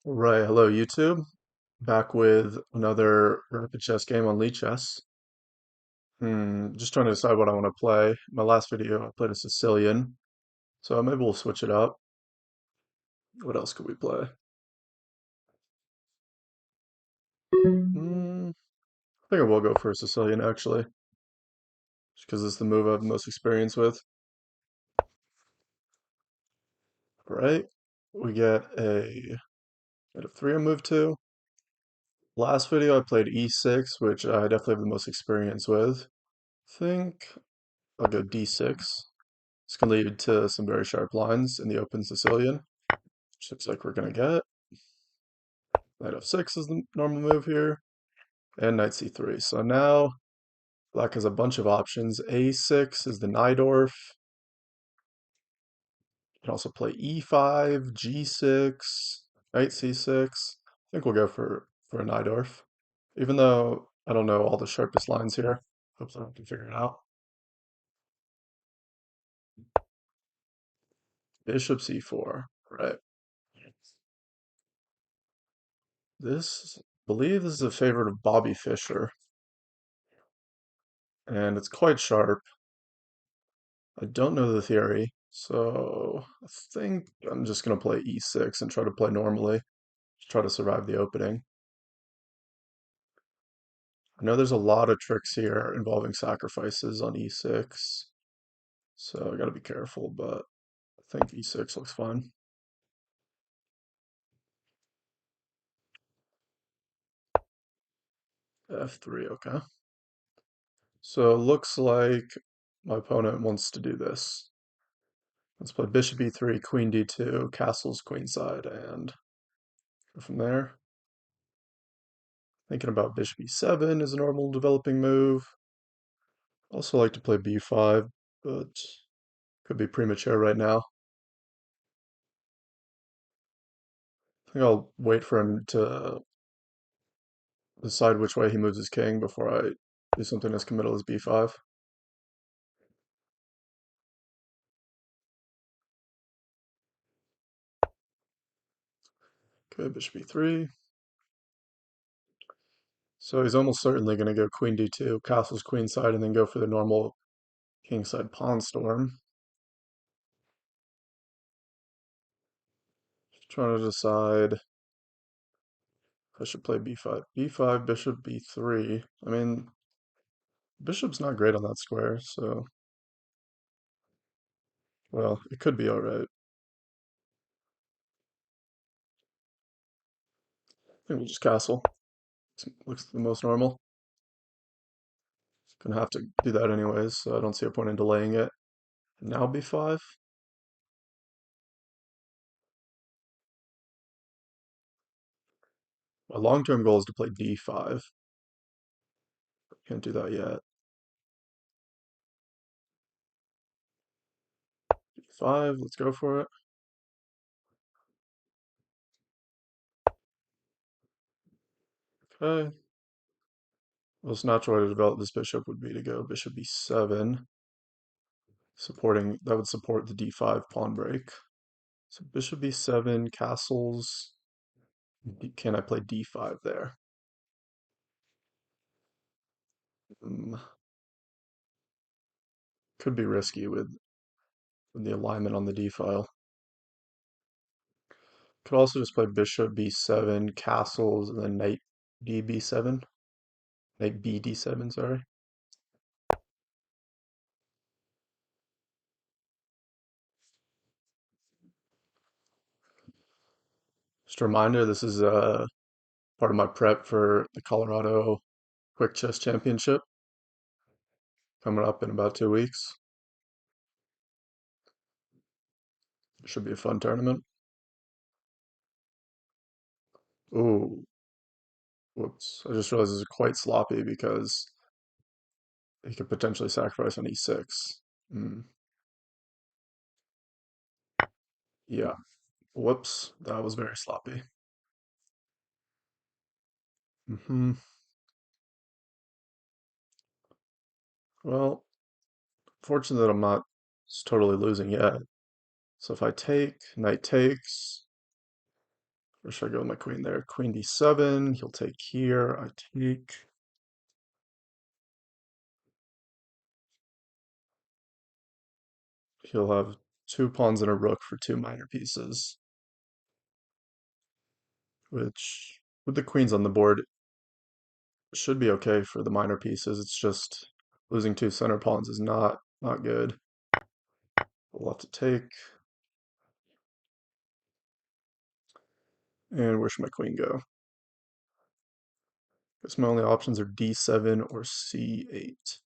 Right, hello YouTube. Back with another rapid chess game on Lead Chess. Just trying to decide what I want to play. My last video I played a Sicilian, so maybe we'll switch it up. What else could we play? I think I will go for a Sicilian actually, just because it's the move I have the most experience with. Right, we get a three on move two. Last video I played e6, which I definitely have the most experience with. Think I'll go d6. It's going to lead to some very sharp lines in the open Sicilian, which looks like we're going to get. Knight f6 is the normal move here, and knight c3. So now black has a bunch of options. a6 is the Najdorf. You can also play e5, g6, knight c6. I think we'll go for a Najdorf, even though I don't know all the sharpest lines here. Hopefully I can figure it out. Bishop c4, right. This, I believe this is a favorite of Bobby Fischer, and it's quite sharp. I don't know the theory, so I think I'm just going to play e6 and try to play normally, try to survive the opening. I know there's a lot of tricks here involving sacrifices on e6, so I got to be careful, but I think e6 looks fine. f3, okay. So it looks like my opponent wants to do this. Let's play bishop e3, queen d2, castles queenside, and go from there. Thinking about bishop e7 is a normal developing move. Also like to play b5, but could be premature right now. I think I'll wait for him to decide which way he moves his king before I do something as committal as b5. Okay, bishop e3. So he's almost certainly going to go queen d2, castles queenside, and then go for the normal kingside pawn storm. Just trying to decide if I should play b5. b5, bishop b3. I mean, bishop's not great on that square, so, well, it could be alright. I think we'll just castle. Looks the most normal. Gonna have to do that anyways, so I don't see a point in delaying it. Now b5. My long-term goal is to play d5. Can't do that yet. d5, let's go for it. Okay. Most natural way to develop this bishop would be to go bishop b7, supporting that would support the d5 pawn break. So bishop b7, castles. Can I play d5 there? Mm, could be risky with the alignment on the d file. Could also just play bishop b7, castles, and then knight db7. Knight bd7, sorry. Just a reminder, this is part of my prep for the Colorado Quick Chess Championship coming up in about 2 weeks. Should be a fun tournament. Ooh, whoops. I just realized this is quite sloppy because he could potentially sacrifice on e6. Mm, yeah, whoops. That was very sloppy. Hmm. Well, fortunate that I'm not totally losing yet. So if I take, knight takes, Or should I go with my queen there? Queen d7, he'll take here, I take. He'll have two pawns and a rook for two minor pieces, which, with the queens on the board, should be okay for the minor pieces. It's just losing two center pawns is not good. We'll have to take. And where should my queen go? Guess my only options are d7 or c8.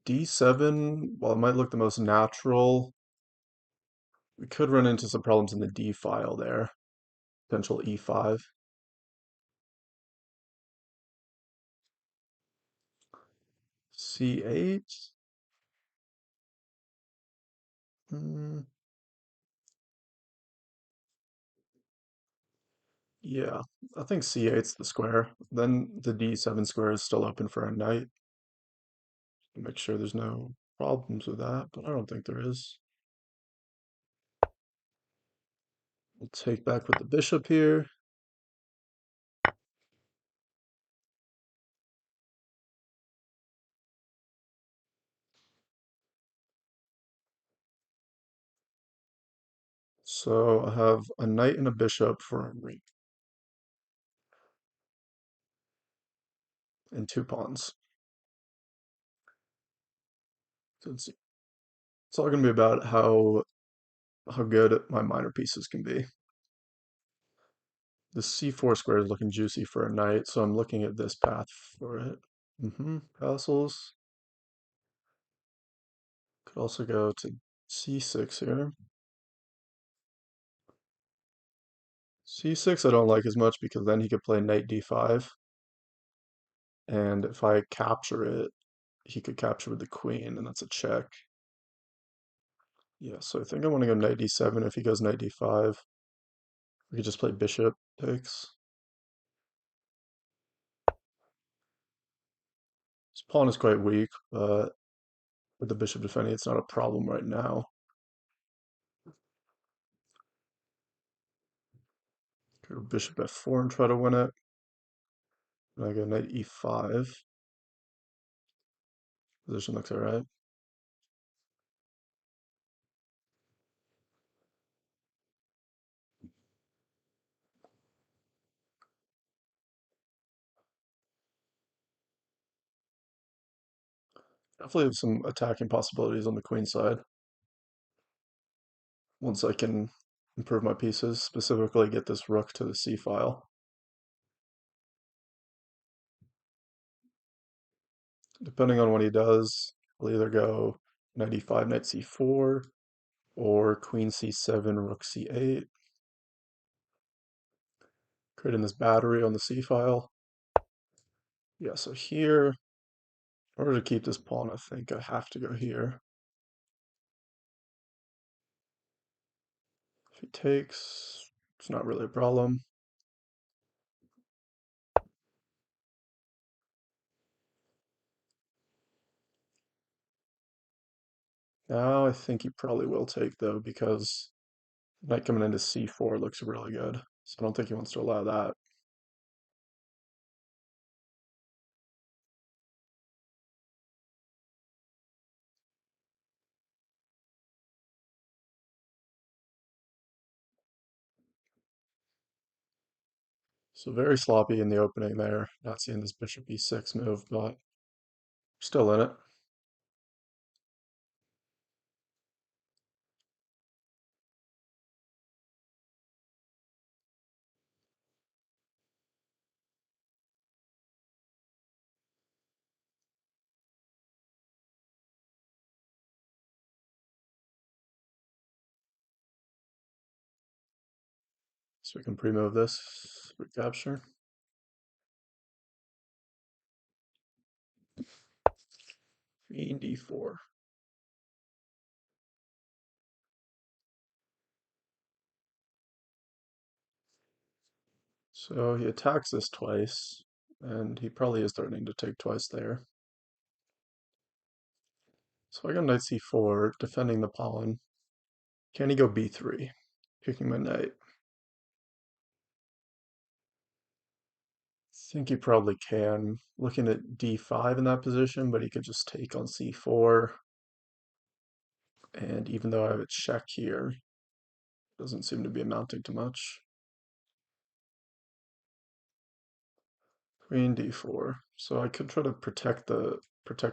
d7, while it might look the most natural, we could run into some problems in the d file there. Potential e5. c8. Hmm, yeah, I think c8's the square. Then the d7 square is still open for a knight. Make sure there's no problems with that, but I don't think there is. We'll take back with the bishop here. So I have a knight and a bishop for a ring and two pawns. So it's all going to be about how good my minor pieces can be. The c4 square is looking juicy for a knight, so I'm looking at this path for it. Castles. Could also go to c6 here. c6 I don't like as much because then he could play knight d5. And if I capture it, he could capture with the queen, and that's a check. Yeah, so I think I want to go knight d7. If he goes knight d5, we could just play bishop takes. This pawn is quite weak, but with the bishop defending, it's not a problem right now. Go bishop f4 and try to win it. And I go knight e5. Position looks alright. Definitely have some attacking possibilities on the queen side. Once I can improve my pieces, specifically get this rook to the c file. Depending on what he does, I'll either go knight e5, knight c4, or queen c7, rook c8. Creating this battery on the c file. Yeah, so here, in order to keep this pawn, I think I have to go here. If he takes, it's not really a problem. Now I think he probably will take though, because knight coming into c4 looks really good. So I don't think he wants to allow that. So very sloppy in the opening there. Not seeing this bishop e6 move, but still in it. So we can pre-move this, recapture. Queen d4. So he attacks this twice, and he probably is threatening to take twice there. So I go knight c4, defending the pawn. Can he go b3? Kicking my knight. I think he probably can. Looking at d5 in that position, but he could just take on c4. And even though I have a check here, doesn't seem to be amounting to much. Queen d4. So I could try to protect the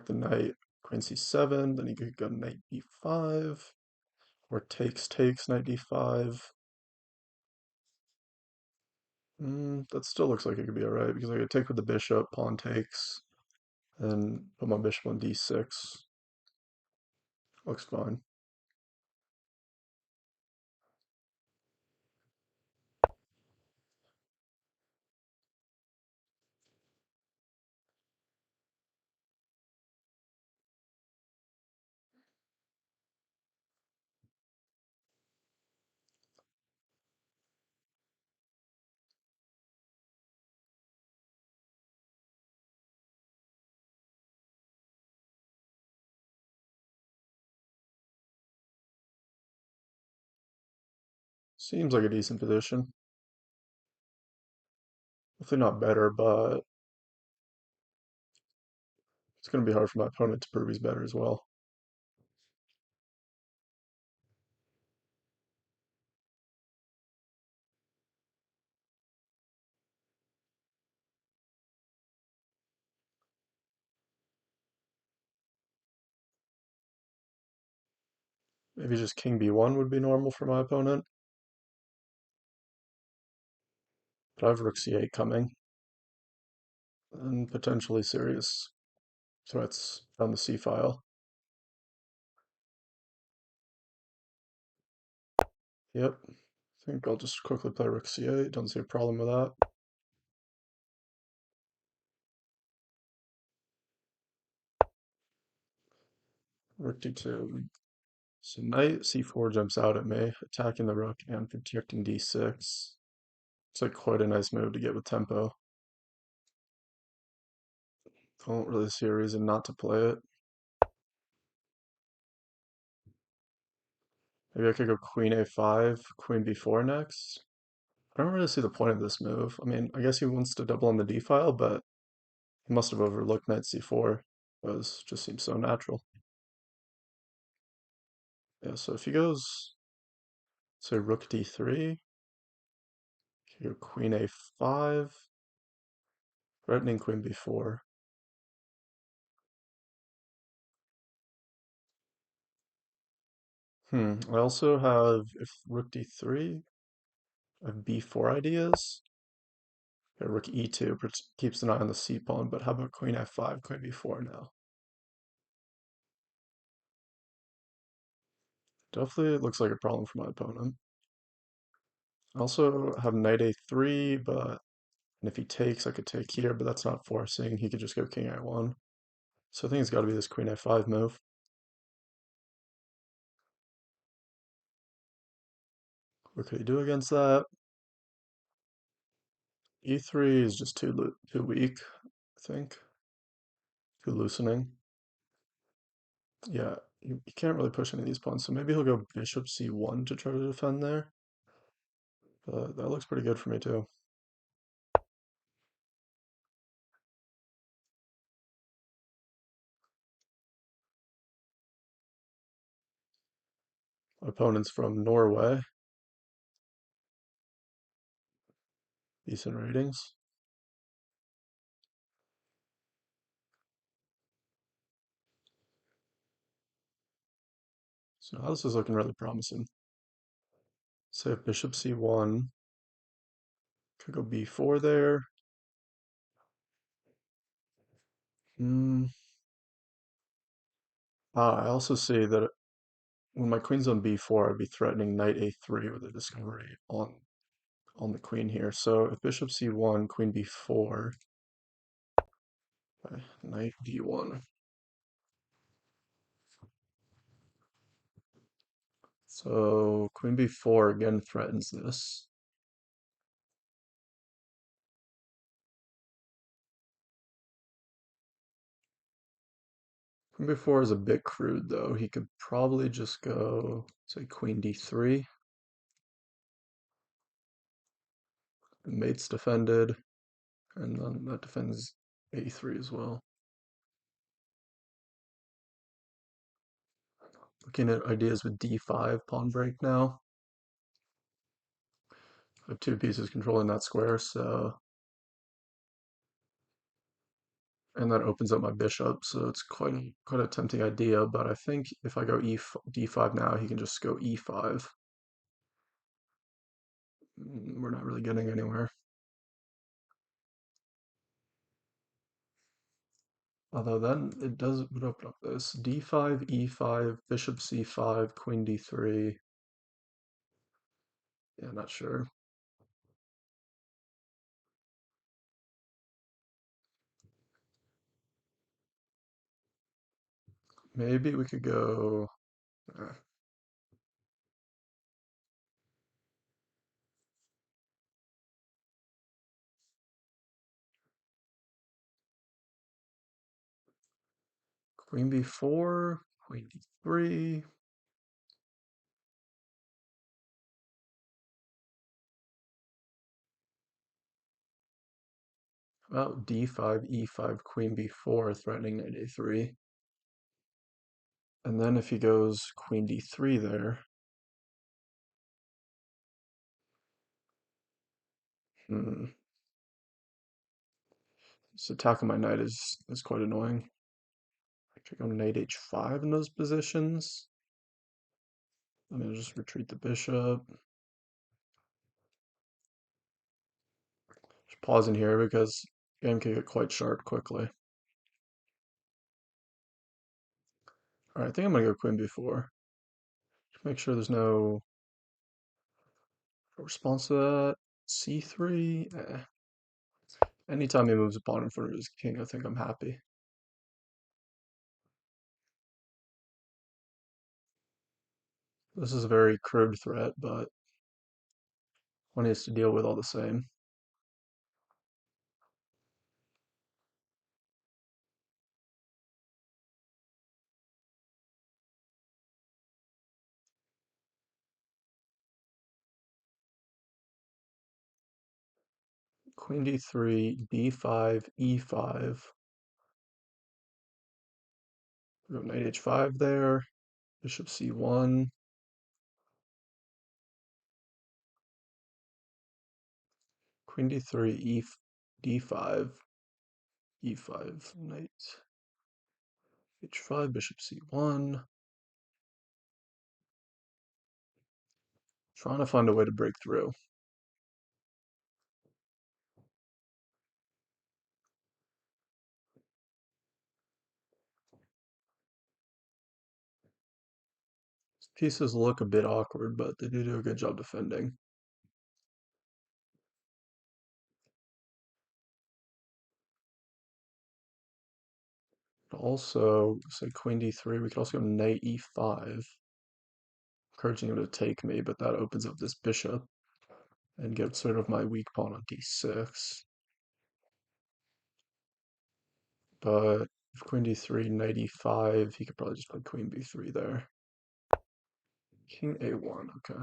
knight. Queen c7, then he could go knight b5, or takes knight d5. That still looks like it could be alright because I could take with the bishop, pawn takes, and put my bishop on d6. Looks fine. Seems like a decent position. Definitely not better, but it's going to be hard for my opponent to prove he's better as well. Maybe just king b1 would be normal for my opponent. But I have rook c8 coming, and potentially serious threats on the c file. Yep, I think I'll just quickly play rook c8. Don't see a problem with that. Rook d2. So knight c4 jumps out at me, attacking the rook and protecting d6. It's like quite a nice move to get with tempo. Don't really see a reason not to play it. Maybe I could go queen a5, queen b4 next. I don't really see the point of this move. I mean, I guess he wants to double on the d file, but he must have overlooked knight c4. It just seems so natural. Yeah, so if he goes, say, rook d3, he could go queen a5, threatening queen b4. I also have, if rook d3, I have b4 ideas. Yeah, rook e2 keeps an eye on the c pawn, but how about queen f5, queen b4 now? Definitely looks like a problem for my opponent. I also have knight a3, but and if he takes, I could take here, but that's not forcing. He could just go king a1. So I think it's got to be this queen a5 move. What could he do against that? e3 is just too weak, I think. Too loosening. Yeah, you can't really push any of these pawns, so maybe he'll go bishop c1 to try to defend there. But that looks pretty good for me too. My opponent's from Norway. Decent ratings. So now this is looking really promising. Say if bishop c1, could go b4 there. Hmm. I also see that when my queen's on b4, I'd be threatening knight a3 with a discovery on the queen here. So if bishop c1, queen b4, knight d1. So queen b4 again threatens this. Queen b4 is a bit crude though. He could probably just go, say, queen d3. The mate's defended, and then that defends a3 as well. Looking at ideas with d5 pawn break now. I have two pieces controlling that square, so and that opens up my bishop, so it's quite a tempting idea. But I think if I go d5 now, he can just go e5. We're not really getting anywhere. Although then it does would open up this d5, e5, bishop c5, queen d3. Yeah, not sure. Maybe we could go queen b4, queen d3. About d5, e5, queen b4, threatening knight a3. And then if he goes queen d3 there, hmm, this attack on my knight is quite annoying. I could go knight h5 in those positions. I'm gonna just retreat the bishop. Just pausing here because the game can get quite sharp quickly. All right, I think I'm gonna go queen b4. Just make sure there's no response to that. c3. Anytime he moves a pawn in front of his king, I think I'm happy. This is a very crude threat, but one he has to deal with all the same. Queen d3, b5, e5. We go knight h5 there. Bishop c1. Queen d3, d5, e5, knight h5, bishop c1. Trying to find a way to break through. Pieces look a bit awkward, but they do a good job defending. Also, say queen d3, we could also go knight e5, encouraging him to take me, but that opens up this bishop and gets rid of my weak pawn on d6. But if queen d3, knight e5, he could probably just play queen b3 there. King a1, okay.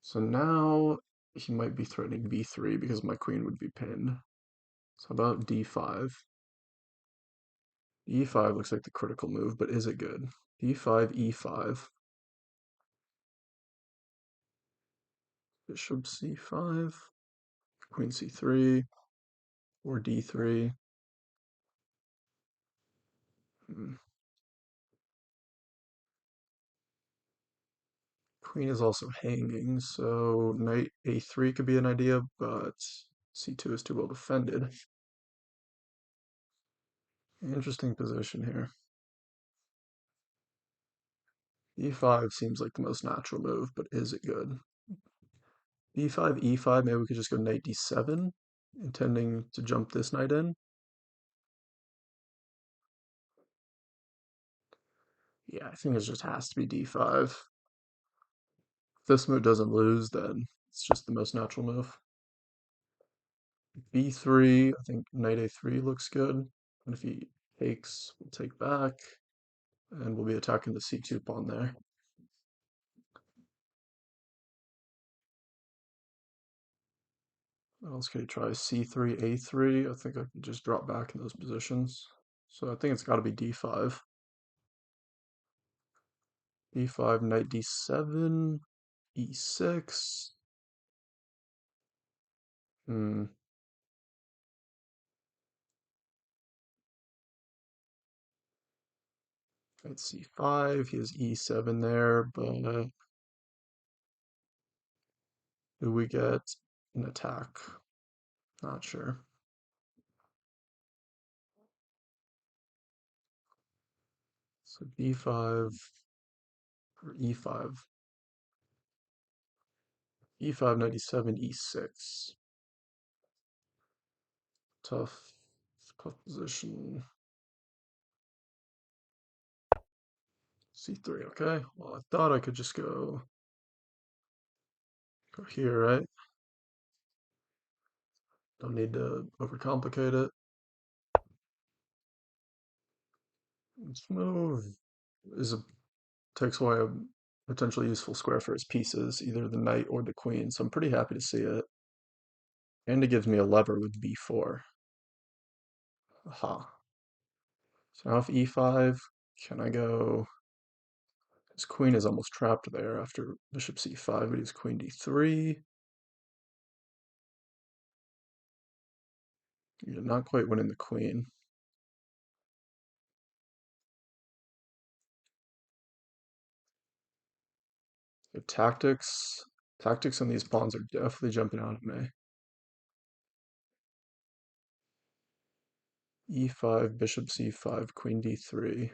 So now he might be threatening b3 because my queen would be pinned. So about d5. e5 looks like the critical move, but is it good? d5, e5. Bishop c5, queen c3, or d3. Hmm. Queen is also hanging, so knight a3 could be an idea, but c2 is too well defended. Interesting position here. e5 seems like the most natural move, but is it good? b5, e5, maybe we could just go knight d7, intending to jump this knight in. Yeah, I think it just has to be d5. If this move doesn't lose, then it's just the most natural move. b3, I think knight a3 looks good. And if he takes, we'll take back, and we'll be attacking the c2 pawn there. What else could he try? c3, a3. I think I can just drop back in those positions. So I think it's got to be d5. d5, knight d7, e6. Hmm. Knight c5. He has e7 there, but do we get an attack? Not sure. So d5 or e5. e5, knight e7, e6. Tough, tough position. c3, okay. Well, I thought I could just go here, right? Don't need to overcomplicate it. This move is takes away a potentially useful square for his pieces, either the knight or the queen, so I'm pretty happy to see it. And it gives me a lever with b4. Aha. So now if e5, can I go... His queen is almost trapped there after bishop c5, but he's queen d3. You're not quite winning the queen. The tactics on these pawns are definitely jumping out at me. e5, bishop c5, queen d3.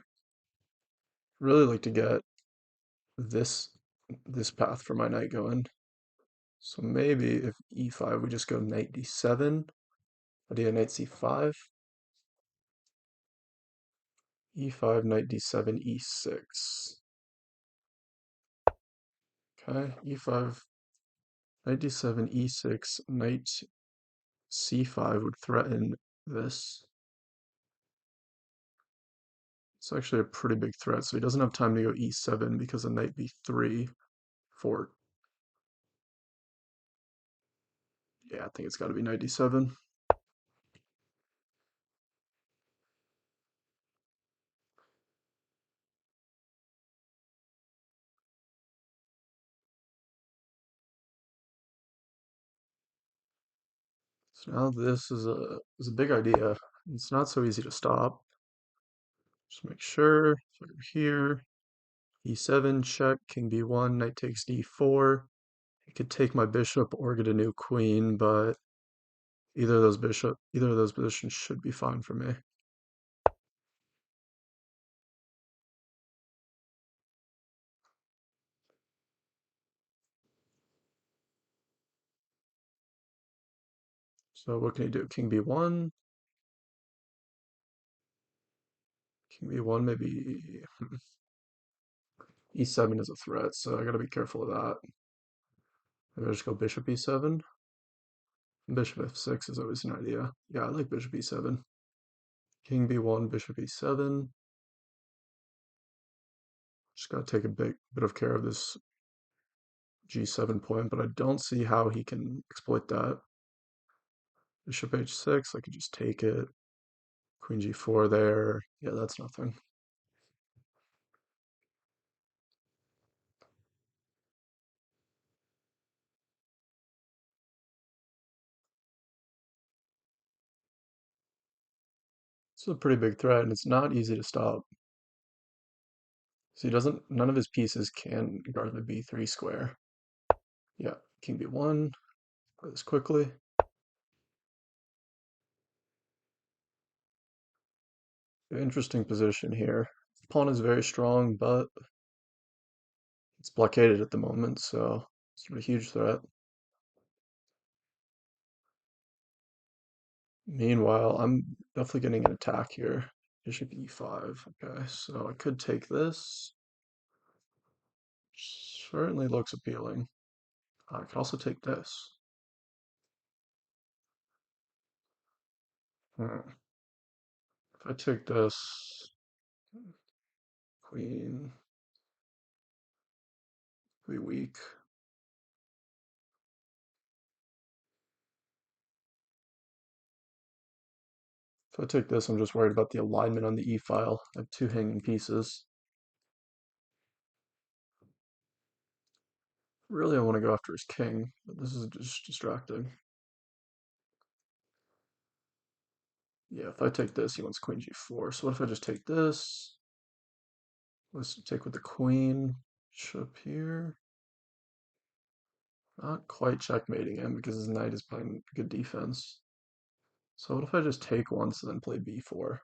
Really like to get this this path for my knight going. So maybe if e5, we just go knight d7. Idea knight c5. e5, knight d7, e6. Okay, e5, knight d7, e6, knight c5 would threaten this. It's actually a pretty big threat, so he doesn't have time to go e7 because of knight b3 for... Yeah, I think it's got to be knight d7. So now this is a big idea. It's not so easy to stop. Just make sure. So over here, e7 check, king b1, knight takes d4. It could take my bishop or get a new queen, but either of those positions should be fine for me. So what can he do? King b1, king b1, maybe e7 is a threat, so I gotta be careful of that. Maybe I just go bishop e7. Bishop f6 is always an idea. Yeah, I like bishop e7. King b1, bishop e7. Just gotta take a bit of care of this g7 point, but I don't see how he can exploit that. Bishop h6, I could just take it. Queen g4 there. Yeah, that's nothing. It's a pretty big threat, and it's not easy to stop. So he doesn't, none of his pieces can guard the b3 square. Yeah, king b1, play this quickly. Interesting position here. Pawn is very strong, but it's blockaded at the moment, so it's not a huge threat. Meanwhile, I'm definitely getting an attack here. Bishop e5. Okay, so I could take this. Certainly looks appealing. I could also take this. Hmm. If I take this, queen, be weak. If I take this, I'm just worried about the alignment on the e file. I have two hanging pieces. Really, I want to go after his king, but this is just distracting. Yeah, if I take this, he wants queen g4. So what if I just take this? Let's take with the queen. Bishop here. Not quite checkmating him because his knight is playing good defense. So what if I just take once and then play b4?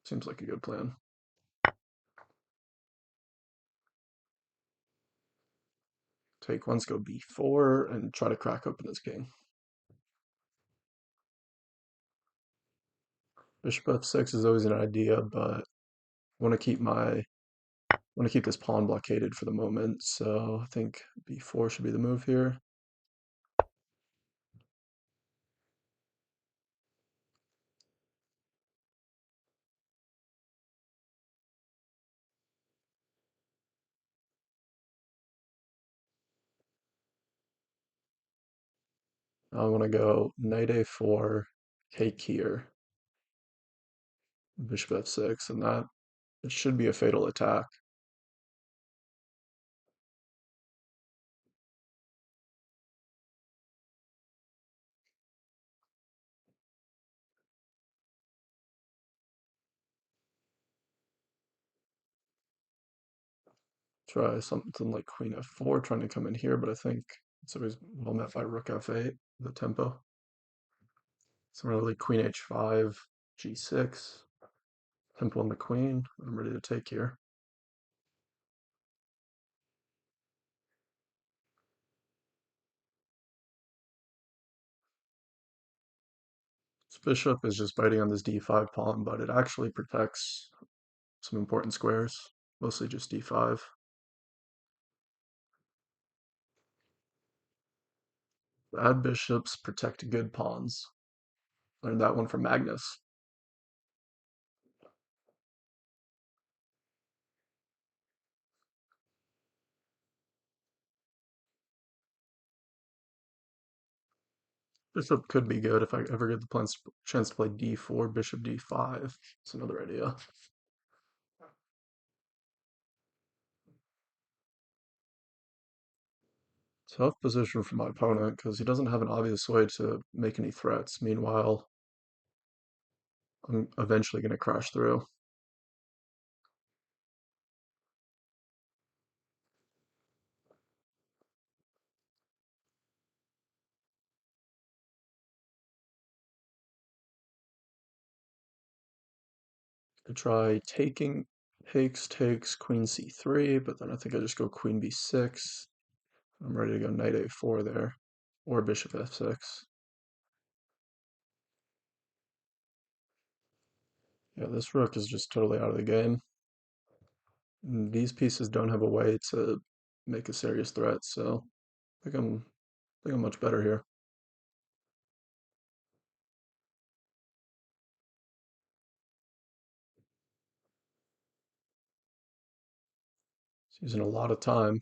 Seems like a good plan. Take once, go b4, and try to crack open his king. Bishop f6 is always an idea, but I want to keep this pawn blockaded for the moment, so I think b4 should be the move here. I want to go knight a4, take here, bishop f6, and that it should be a fatal attack. Try something like queen f4, trying to come in here, but I think it's always well met by rook f8, the tempo. So really queen h5, g6, tempo on the queen. I'm ready to take here. This bishop is just biting on this d5 pawn, but it actually protects some important squares, mostly just d5. Bad bishops protect good pawns. Learned that one from Magnus. Bishop could be good if I ever get the chance to play d4, bishop d5. It's another idea. Tough position for my opponent because he doesn't have an obvious way to make any threats. Meanwhile, I'm eventually going to crash through. I try taking, takes, queen c3, but then I think I just go queen b6. I'm ready to go knight a4 there, or bishop f6. Yeah, this rook is just totally out of the game. And these pieces don't have a way to make a serious threat, so I think I'm much better here. It's using a lot of time.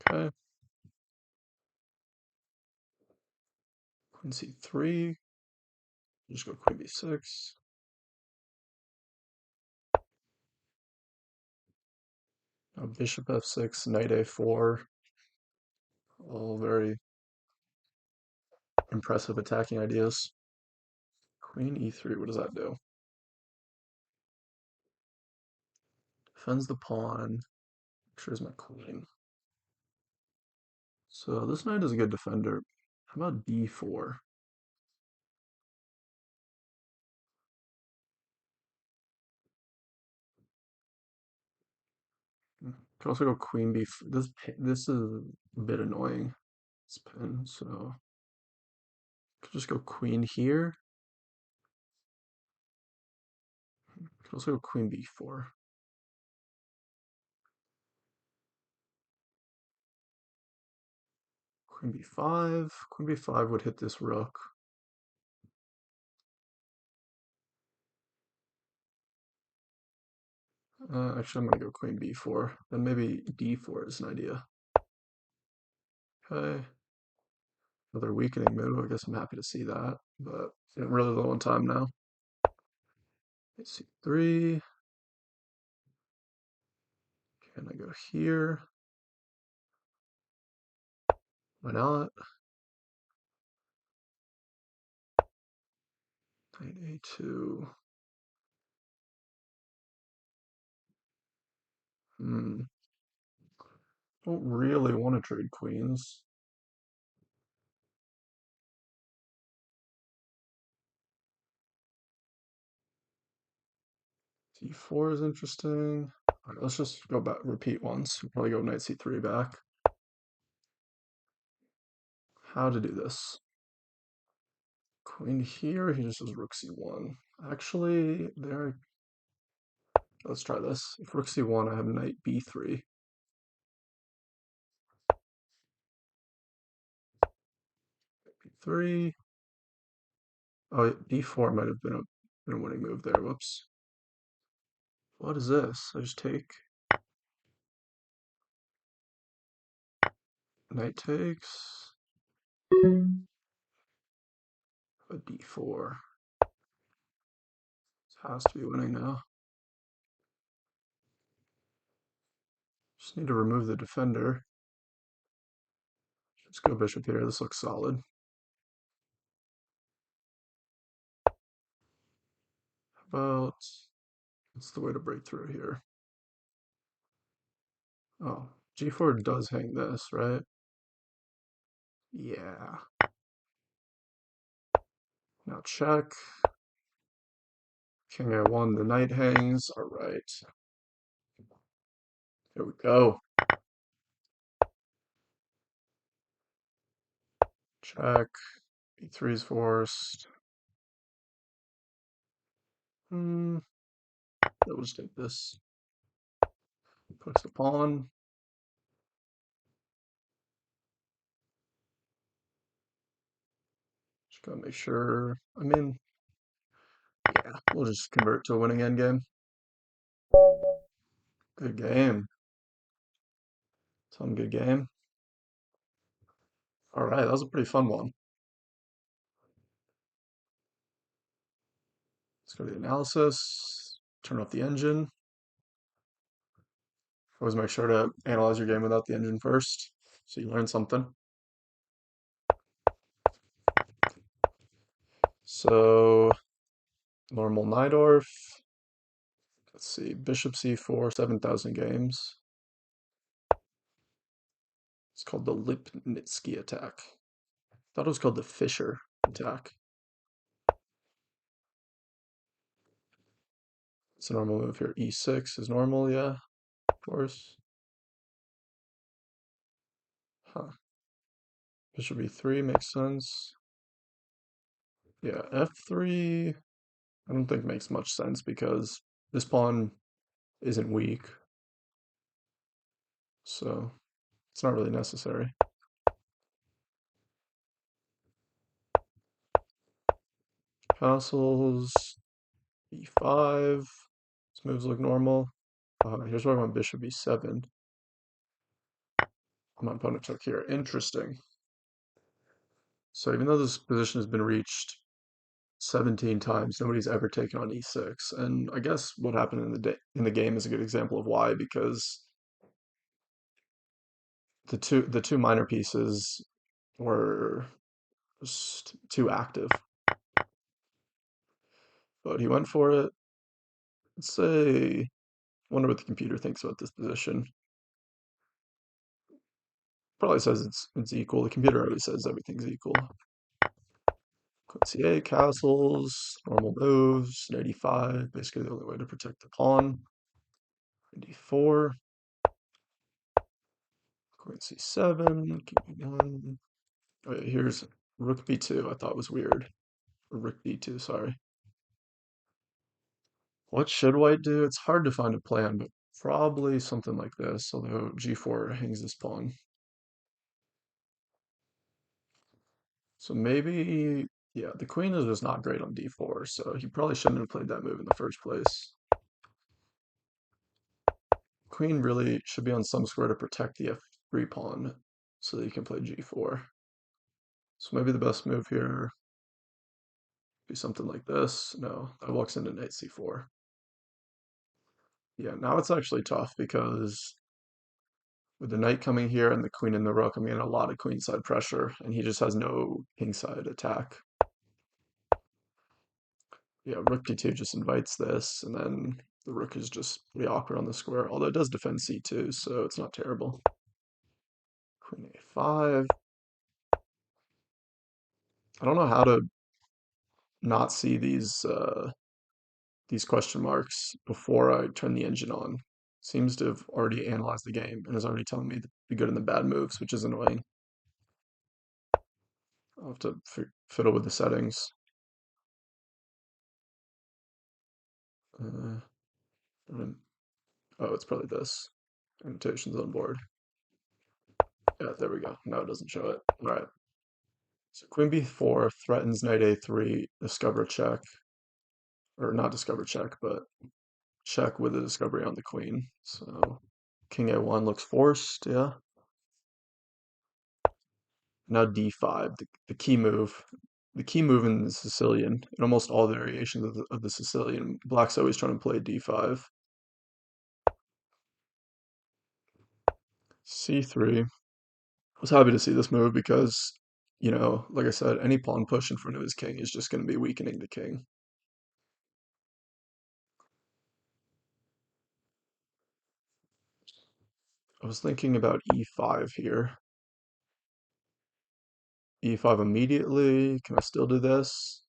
Okay, queen c3, just go queen b6. Now bishop f6, knight a4, all very impressive attacking ideas. Queen e3, what does that do? Defends the pawn. Here's my queen. So this knight is a good defender. How about d4? Could also go queen b. This is a bit annoying. This pin, so could just go queen here. Could also go queen b4. Queen b5. Queen b5 would hit this rook. Actually, I'm gonna go queen b4. Then maybe d4 is an idea. Okay. Another weakening move. I guess I'm happy to see that, but getting really low on time now. c3. Can I go here? Why not? Knight a2. Hmm. Don't really want to trade queens. c4 is interesting. All right, let's just go back, repeat once. We'll probably go knight c3 back. How to do this? Queen here, he just does rook c1. Actually, there. Let's try this. If rook c1, I have knight b3. b3. Oh, d4 might have been a winning move there. Whoops. What is this? I just take. Knight takes. A d4. This has to be winning now. Just need to remove the defender. Let's go bishop here. This looks solid. How about what's the way to break through here? Oh, g4 does hang this, right? Yeah. Now check. King a1, the knight hangs. All right. Here we go. Check. b3 is forced. Hmm. We'll just take this. Puts the pawn. Just gotta make sure. I mean, yeah, we'll just convert to a winning endgame. Good game. Some good game. All right, that was a pretty fun one. Let's go to the analysis. Turn off the engine. Always make sure to analyze your game without the engine first, so you learn something. So, normal Najdorf. Let's see, bishop c4, 7,000 games. It's called the Lipnitsky attack. I thought it was called the Fischer attack. It's a normal move here. e6 is normal, yeah, of course. Huh. Bishop e3 makes sense. Yeah, f3, I don't think makes much sense because this pawn isn't weak, so it's not really necessary. Castles, e5. These moves look normal. Here's where I want bishop e7. My opponent took here. Interesting. So even though this position has been reached 17 times, nobody's ever taken on e6. And I guess what happened in the game is a good example of why, because the two minor pieces were just too active. But he went for it. Let's say, wonder what the computer thinks about this position. Probably says it's equal. The computer already says everything's equal. Queen c8, castles, normal moves, 85, basically the only way to protect the pawn. d4, queen c7, king b1. Oh yeah, here's rook b2, I thought was weird. Or rook d2, sorry. What should white do? It's hard to find a plan, but probably something like this, although g4 hangs this pawn. So maybe, yeah, the queen is just not great on d4, so he probably shouldn't have played that move in the first place. Queen really should be on some square to protect the f3 pawn so that you can play g4. So maybe the best move here be something like this. No, that walks into knight c4. Yeah, now it's actually tough because with the knight coming here and the queen and the rook, I'm getting a lot of queenside pressure, and he just has no kingside attack. Yeah, rook d2 just invites this, and then the rook is just pretty awkward on the square, although it does defend c2, so it's not terrible. Queen a5. I don't know how to not see these question marks before I turn the engine on. Seems to have already analyzed the game and is already telling me the good and the bad moves, which is annoying. I'll have to fiddle with the settings. Uh, oh, it's probably this. Annotations on board. Yeah, there we go. No, it doesn't show it. All right. So queen b4 threatens knight a3, discover check, or not discover check, but check with a discovery on the queen. So king a1 looks forced, yeah. Now d5, the key move. The key move in the Sicilian, in almost all variations of the Sicilian, black's always trying to play d5. c3. I was happy to see this move because, like I said, any pawn push in front of his king is just going to be weakening the king. I was thinking about e5 here. e5 immediately. Can I still do this?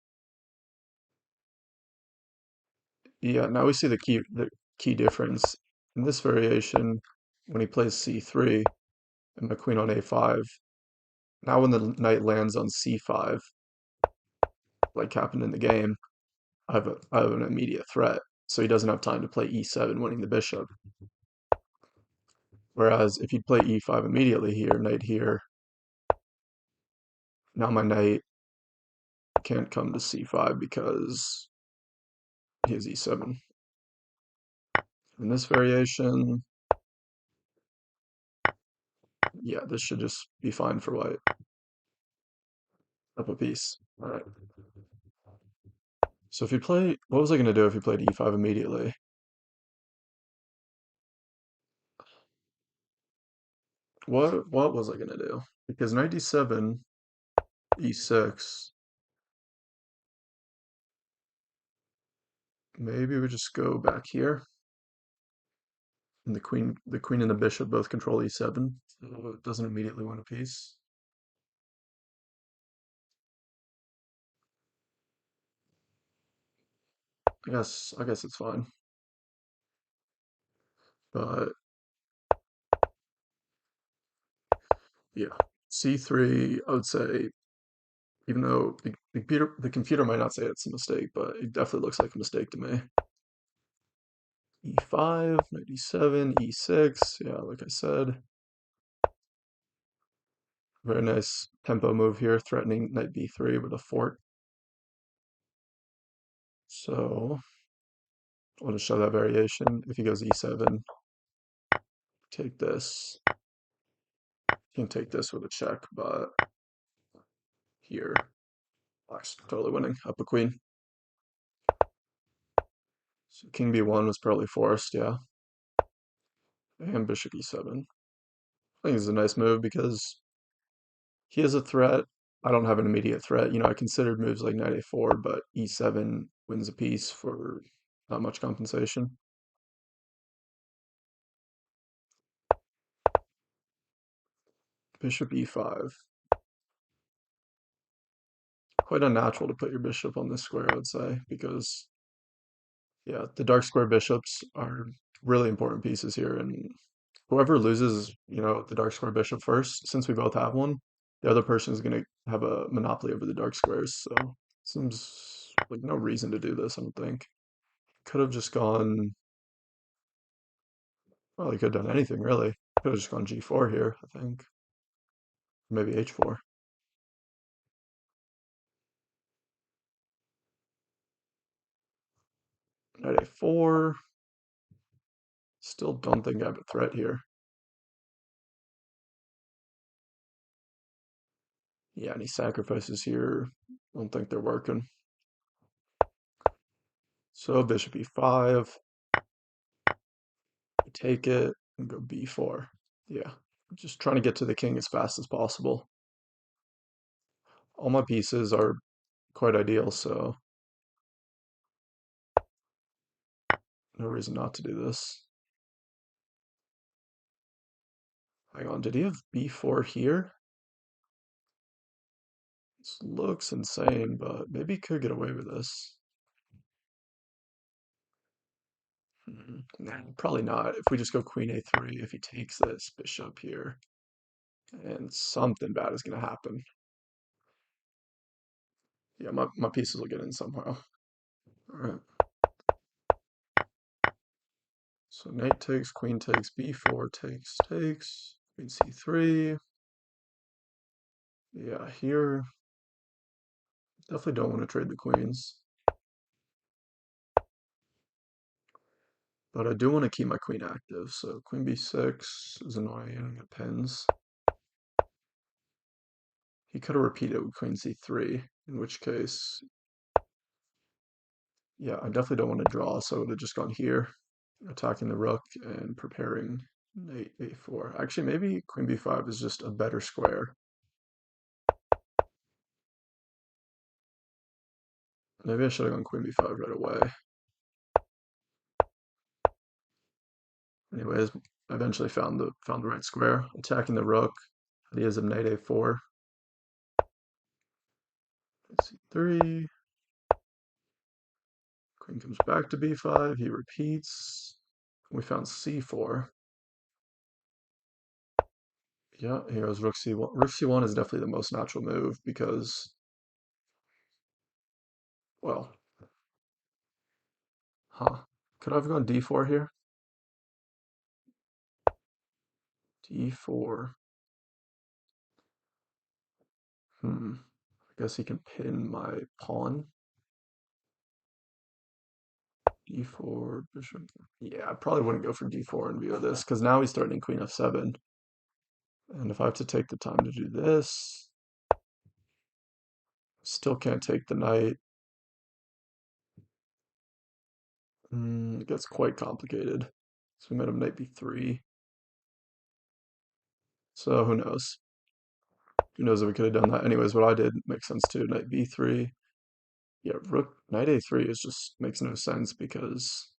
Yeah, now we see the key difference. In this variation, when he plays c3 and my queen on a5, now when the knight lands on c5, like happened in the game, I have an immediate threat. So he doesn't have time to play e7, winning the bishop. Whereas if you play e5 immediately here, knight here, now my knight can't come to c5 because he has e7. In this variation, yeah, this should just be fine for white. Up a piece. All right. So if you play, what was I going to do if you played e5 immediately? What was I going to do? Because knight d7, e6, maybe we just go back here. And the queen and the bishop both control e7. So it doesn't immediately win a piece. I guess it's fine. But yeah, c3, I would say, even though the computer might not say it's a mistake, but it definitely looks like a mistake to me. e5, knight d7, e6. Yeah, like I said, very nice tempo move here, threatening knight b3 with a fort. So I'll just show that variation. If he goes e7, take this. You can take this with a check, but here, black's totally winning. Up a queen. So king b1 was probably forced, yeah. And bishop e7. I think it's a nice move because he has a threat. I don't have an immediate threat. I considered moves like knight a4, but e7 wins a piece for not much compensation. Bishop e5. Quite unnatural to put your bishop on this square, I would say, because, yeah, the dark square bishops are really important pieces here, and whoever loses, the dark square bishop first, since we both have one, the other person is going to have a monopoly over the dark squares. So seems like no reason to do this, I don't think. Could have just gone, well, he could have done anything really. Could have just gone g4 here, I think. Maybe h4. Knight a4. Still don't think I have a threat here. Yeah, any sacrifices here, don't think they're working. So bishop e5, take it, and go b4. Yeah, just trying to get to the king as fast as possible. All my pieces are quite ideal, so no reason not to do this. Hang on, did he have b4 here? This looks insane, but maybe he could get away with this. Nah, probably not. If we just go queen a3, if he takes this bishop here, and something bad is going to happen. Yeah, my pieces will get in somehow. All right. So knight takes, queen takes, b4 takes, queen c3. Yeah, here, definitely don't want to trade the queens. But I do want to keep my queen active, so queen b6 is annoying, it pins. He could have repeated with queen c3, in which case, yeah, I definitely don't want to draw, so I would have just gone here, attacking the rook and preparing knight a4. Actually, maybe queen b5 is just a better square. Maybe I should have gone queen b5 right away. Anyways, I eventually found the right square. Attacking the rook. Ideas of knight a4. c3. Queen comes back to b5. He repeats. We found c4. Yeah, here's rook c1. Rook c1 is definitely the most natural move because, well, huh. Could I have gone d4 here? d4. I guess he can pin my pawn. d4, bishop. Yeah, I probably wouldn't go for d4 in view of this because now he's threatening queen f7. And if I have to take the time to do this, still can't take the knight. It gets quite complicated. So we made him knight b3. So who knows? Who knows if we could have done that? Anyways, what I did makes sense too. Knight b3. Yeah, rook knight a3 is just makes no sense because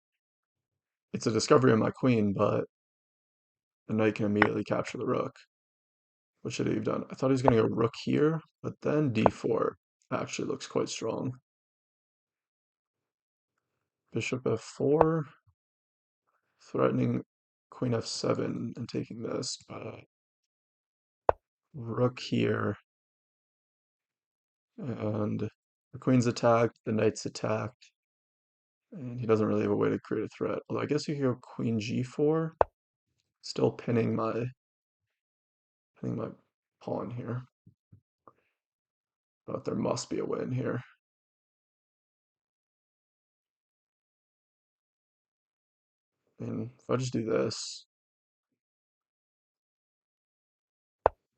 it's a discovery of my queen, but the knight can immediately capture the rook. What should he have done? I thought he was going to go rook here, but then d4 actually looks quite strong. Bishop f4, threatening queen f7 and taking this, but rook here, and the queen's attacked, the knight's attacked, and he doesn't really have a way to create a threat. Although I guess you could go queen g4, still pinning my pawn here. But there must be a win here. And if I just do this,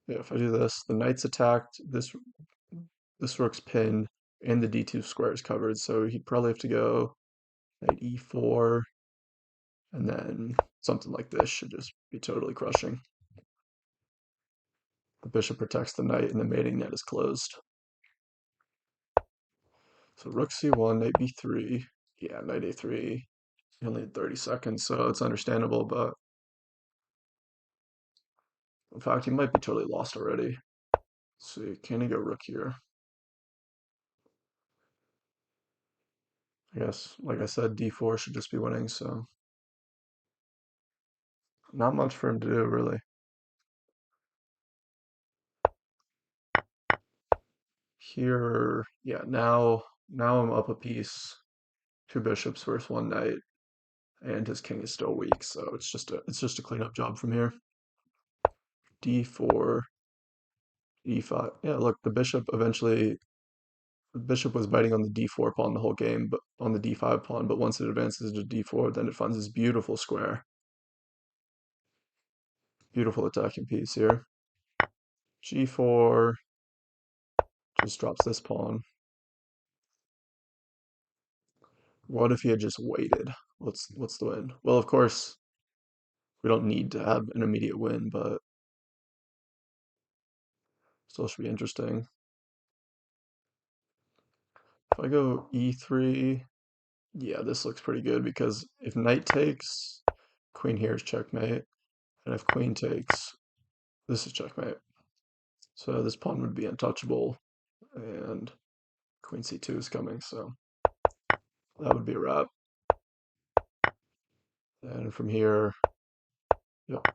yeah, if I do this, the knight's attacked, this rook's pinned, and the d2 square is covered. So he'd probably have to go knight e4, and then something like this should just be totally crushing. The bishop protects the knight, and the mating net is closed. So rook c1, knight b3. Yeah, knight a3. You only had 30 seconds, so it's understandable, but in fact, he might be totally lost already. Let's see, can he go rook here? I guess, like I said, d4 should just be winning, so not much for him to do, really. Here, yeah, now I'm up a piece. Two bishops versus one knight, and his king is still weak, so it's just a cleanup job from here. d4, e5. Yeah, look, the bishop was biting on the d4 pawn the whole game, but on the d5 pawn, but once it advances to d4, then it finds this beautiful square. Beautiful attacking piece here. G4 just drops this pawn. What if he had just waited? What's the win? Well, of course, we don't need to have an immediate win, but still should be interesting. If I go E3, yeah, this looks pretty good because if knight takes, queen here is checkmate, and if queen takes, this is checkmate. So this pawn would be untouchable, and queen C2 is coming, so that would be a wrap. And from here, yep,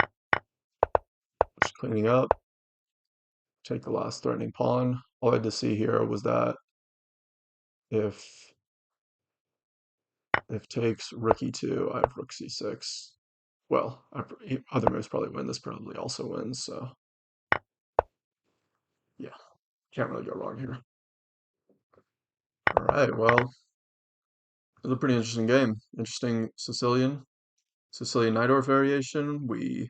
just cleaning up, take the last threatening pawn. All I had to see here was that if if takes rook e2, I have rook c6. Well, other moves probably win. This probably also wins, so yeah, can't really go wrong here. All right, well, it was a pretty interesting game. Interesting Sicilian Najdorf variation. We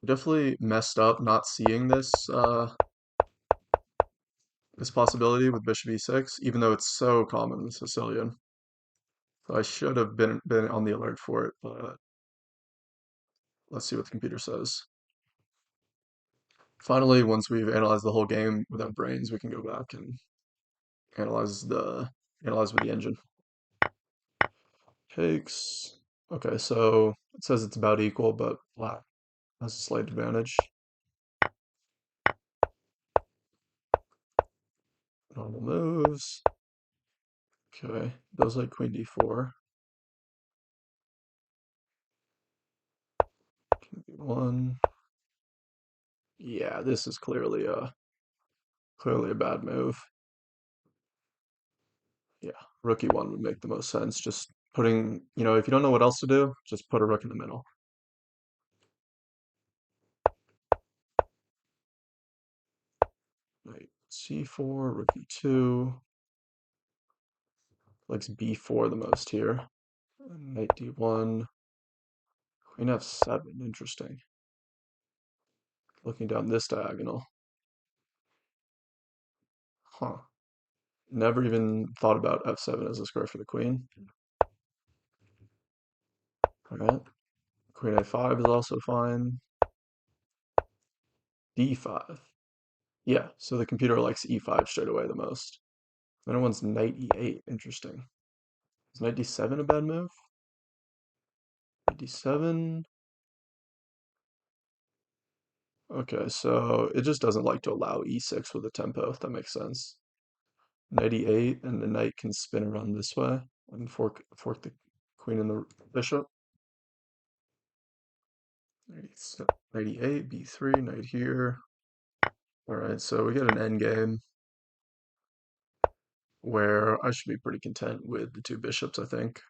definitely messed up not seeing this possibility with bishop e6, even though it's so common in Sicilian. So I should have been on the alert for it, but let's see what the computer says. Finally, once we've analyzed the whole game without brains, we can go back and analyze with the engine. Takes. Okay, so it says it's about equal, but black has a slight advantage. Normal moves. Okay, those like queen d4. King b1. Yeah, this is clearly a bad move. Yeah, rook e1 would make the most sense. Just putting, if you don't know what else to do, just put a rook in the middle. Knight c4, rook e2. Likes b4 the most here. Knight d1, queen f7. Interesting. Looking down this diagonal. Huh. Never even thought about f7 as a square for the queen. All right. Queen a5 is also fine. d5. Yeah, so the computer likes e5 straight away the most. Then it wants knight e8. Interesting. Is knight d7 a bad move? Knight d7. Okay, so it just doesn't like to allow e6 with a tempo, if that makes sense. Knight e8, and the knight can spin around this way and fork the queen and the bishop. Knight e8, b3, knight here. All right, so we get an endgame where I should be pretty content with the two bishops, I think.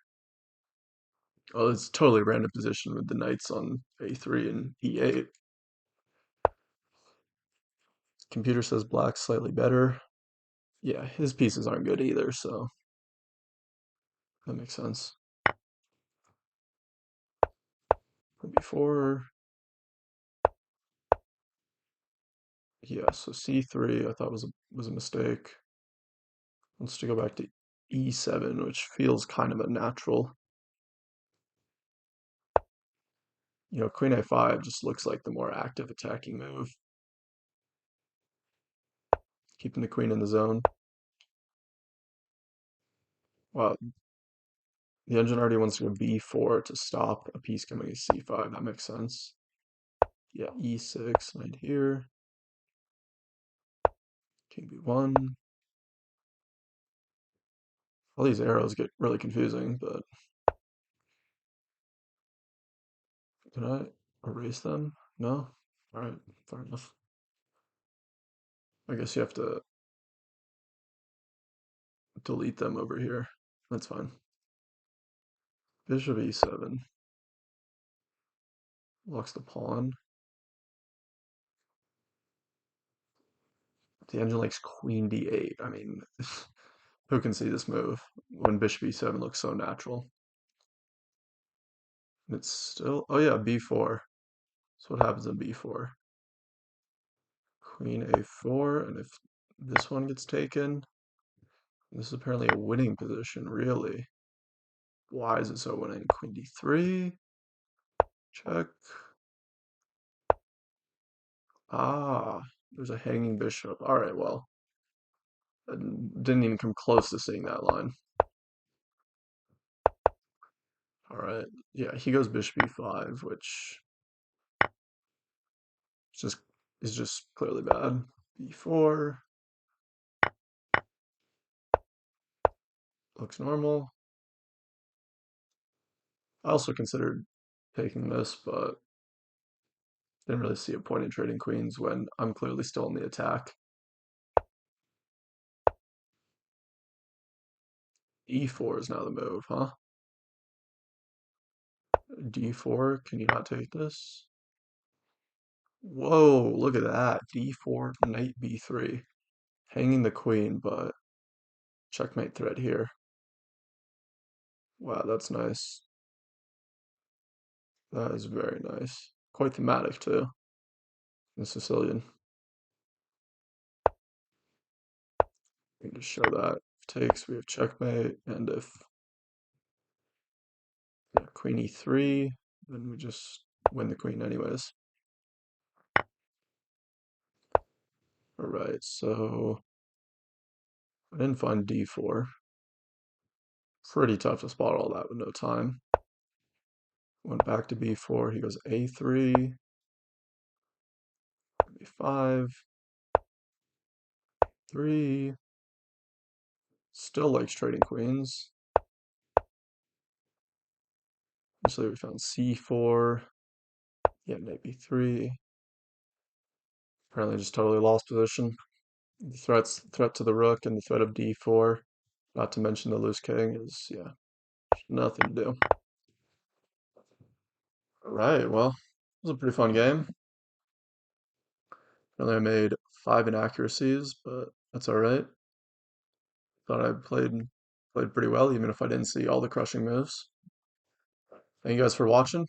Oh, it's totally random position with the knights on a3 and e8. Computer says black's slightly better. Yeah, his pieces aren't good either, so that makes sense. Before, yeah, so c3 I thought was a mistake. Wants to go back to e7, which feels kind of a natural. Queen a5 just looks like the more active attacking move. Keeping the queen in the zone. Wow, the engine already wants to go b4 to stop a piece coming to c5. That makes sense. Yeah, e6, knight here. King b1. All these arrows get really confusing, but can I erase them? No? Alright, fair enough. I guess you have to delete them over here. That's fine. Bishop e7. Locks the pawn. The engine likes queen d8. I mean, who can see this move when bishop e7 looks so natural? It's still, oh yeah, b4. So what happens in b4? Queen a4, and if this one gets taken, this is apparently a winning position, really. Why is it so winning? Queen d3, check. Ah, there's a hanging bishop. All right, well, I didn't even come close to seeing that line. All right, yeah, he goes bishop e5, which just is just clearly bad. b4 looks normal. I also considered taking this, but didn't really see a point in trading queens when I'm clearly still in the attack. e4 is now the move, huh? d4, can you not take this? Whoa, look at that. d4, knight b3. Hanging the queen, but checkmate threat here. Wow, that's nice. That is very nice. Quite thematic too. The Sicilian. We can just show that. If takes, we have checkmate, and if yeah, queen e3, then we just win the queen anyways. Alright, so I didn't find d4. Pretty tough to spot all that with no time. Went back to b4, he goes a3, b5, 3. Still likes trading queens. Obviously we found c4, yeah, knight b3. Apparently just totally lost position. The threat to the rook and the threat of d4, not to mention the loose king, is, yeah, nothing to do. Alright, well, it was a pretty fun game. Apparently I made 5 inaccuracies, but that's alright. Thought I played pretty well, even if I didn't see all the crushing moves. Thank you guys for watching,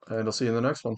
and I'll see you in the next one.